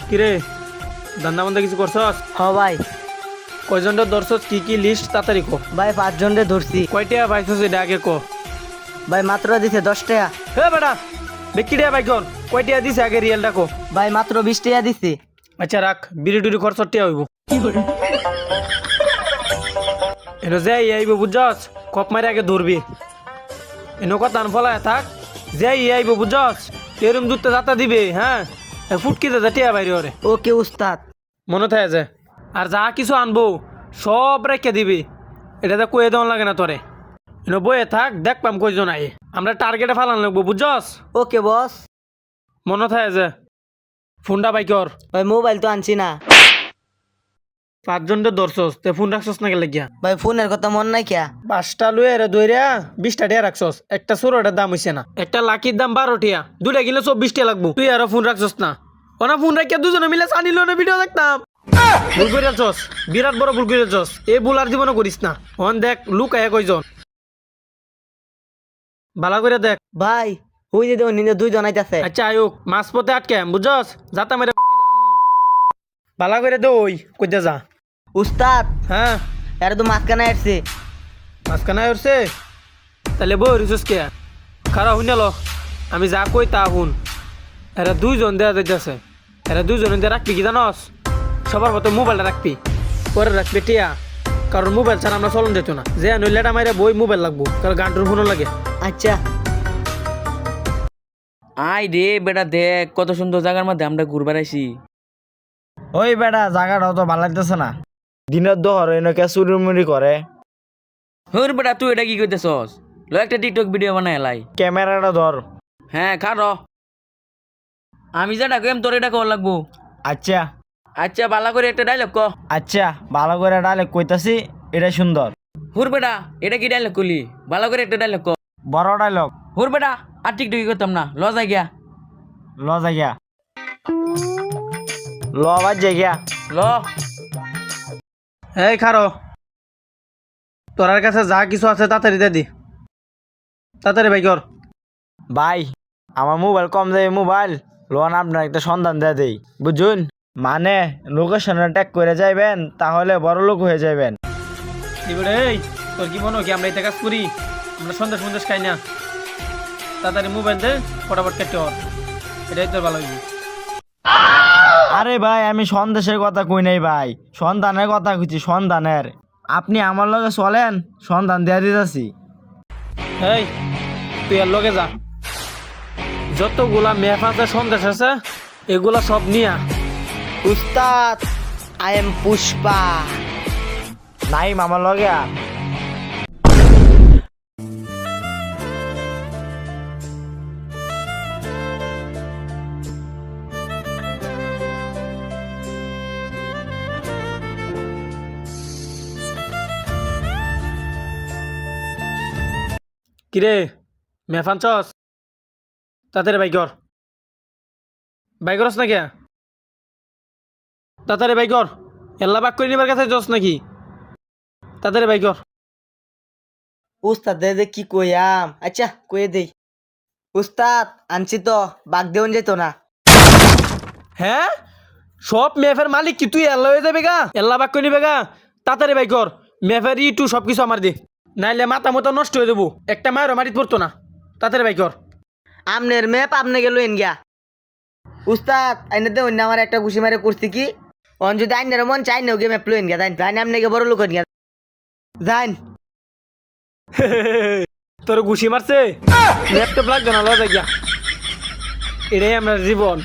কিরে ধান্দা বান্দা কিছু করছস? হ ভাই। কয়জনটা ধরছস? কি কি লিস্ট তাড়াতাড়ি কো। ভাই 5 জনরে ধরছি। কয়টা পাইছস এটা আগে কো। ভাই মাত্র দিছে 10 টাকা। হে বেটা বেকিটা বাইকন কয়টা দিছে আগে রিয়েলটা কো। ভাই মাত্র 20 টাকা দিছি। আচ্ছা রাখ বিড়ি টুড়ি খরচ টিয়া হইব। এনো যাই আইব বুঝছস, কপ মারে আগে ধরবি। এনো কথা ফলায় থাক, যাই আইব বুঝছস, এরম দুধটা যাতা দিবে। হ্যাঁ ফুটকিতে যা টিয়া বাইরে ওরে ওকে উস্তাদ। মনে থাকে যে। আর যা কিছু আনবো সব রেখে দিবি, এটাতে কয়ে দেওয়া লাগে না তোরে। এনো বয়ে থাক, দেখ পাম কয়জন আই, আমরা টার্গেটে ফালান লাগবো বুঝছস। ওকে বস। মনে থাকে যে। ফোনটা বাইকর। ভাই মোবাইল তো আনছি না। 5 জনটা ধরছস, তে ফোন রাখছস না গেলে গিয়া। ভাই ফোনের কথা মন নাই কিয়া। 5টা লুয়ে রে দইরা 20টা টিয়া রাখছস, একটা ছোটটার দাম হইছে না, একটা লাকির দাম 12 টিয়া, দুইটা কিনলে 24 টিয়া লাগবো। তুই আরো ফোন রাখছস না, ওনা ফোন রাখিয়া দুজনে মিলে চানিল না ভিডিও দেখতাম। ভুল করিয়াছস, বিরাট বড় ভুল করিয়াছস, এই ভুল আর জীবনে করিস না। হন দেখ লুক আয়া কয়জন, ভালো করে দেখ। ভাই ওই যে দেখুন নিন্দে 2 জন আইতাছে। আচ্ছা আয়ুক মাছ পথে আটকে বুঝছস, যাতা মেরে ভালো করে দে। ওই কইতে যা। উস্তাদ হ্যাঁ এরা তো মাঝখানে আসছে। মাঝখানে উঠছে, তাহলে বই রিসোর্স কে খারাপ শুনে লো, আমি যা কই তা শুন। এরা 2 জন দেওয়া যাইতেছে, এরা 2 জন দিয়ে রাখবি কি জানস, সবার মতো মোবাইলটা রাখবি, পরে রাখবি টিয়া, কারণ মোবাইল ছাড়া আমরা চলন যেত না। যে নইলেটা মাইরে বই মোবাইল লাগবো, কারণ গানটুর ফোনও লাগে। আচ্ছা আই রে বেটা দেখ কত সুন্দর জায়গার মধ্যে আমরা ঘুরবার আইছি। ওই বেটা জায়গাটা তো ভালো লাগতেছে না, দিনের দহর এনেকে চুরিমুরি করে। হুর বেটা তুই এটা কি করতেছস? লো একটা টিকটক ভিডিও বানাই এলাই। ক্যামেরাটা ধর। হ্যাঁ খার আমি যেটা কইম তোর এটা কর লাগবো। আচ্ছা আচ্ছা বালা করে একটা ডায়লগ ক। আচ্ছা ভালো করে ডালে কইতাছি, এটা সুন্দর। হুর বেটা এটা কি ডায়লগ করলি? বালা করে একটা ডায়লগ ক। বড় ডায়লগ। হুর বেটা আর টিকটকি করতাম না, ল যাই গিয়া। ল জায়গা, ল আবার জায়গা। ল এই খারো, তোরার কাছে যা কিছু আছে তাড়াতাড়ি দে দি, তাড়াতাড়ি ভাই কর। ভাই আমার মোবাইল কম যায়, মোবাইল লোন আপনার একটা সন্ধান দিয়ে দেই বুঝুন, মানে লোকেশনে ট্যাগ করে যাইবেন, তাহলে বড় লোক হয়ে যাবেন। এই তোর কি মনে হয় কি আমরা এটা কাজ করি? আমরা সন্দেশ সন্দেশ খাই না। তাড়াতাড়ি মোবাইল দে, ফটাফট কেটে হর, এটাই তোর ভালো হইবে। আরে ভাই আমি সন্দেশের কথা কই নাই ভাই, সন্ধানের কথা কইছি, সন্ধানের। আপনি আমার লগে চলেন, সন্ধান দিয়ে দিতেছি। এই তুই আর লগে যা, যতগুলা ম্যাপ আছে সন্দেশ আছে এগুলা সব নিয়া। উস্তাদ আই এম পুষ্পা। নাই আমার লগে আ। কিরে ম্যাপ আনছস? তাড়াতাড়ি বাইকর, বাইকরস না কে? তাড়াতাড়ি বাইকর, এল্লা বাক করে নিবার কাছে যাস নাকি? তাড়াতাড়ি বাইকর। উস্তাদ দে কি কইয়াম। আচ্ছা কয়ে দেই। উস্তাদ আনছি তো, বাগ দেউন যেত না। হ্যাঁ সব ম্যাপের মালিক কি তুই? এল্লা হয়ে যাবে গা, এল্লা বাক করে নিবে গা। তাড়াতাড়ি বাইকর, ম্যাপের টু সব কিছু আমার দে, নাইলে মাথা মতো নষ্ট হয়ে দেবো, একটা মায়েরও মারিত পড়তো না। তাড়াতাড়ি বাইকর। আমনের ম্যাপ আপনি গেল এন গিয়া। উস্তাদ আইনে দে অন্য আমার একটা ঘুষি মারে করছি কি, অন যদি আইনের মন চাই না ওকে ম্যাপ লইন গিয়া জান, জানি আপনি বড় লোক গিয়া জান। তোর ঘুষি মারছে, ল্যাপটপ লাগবে না, লজা গিয়া। এটাই আমার জীবন।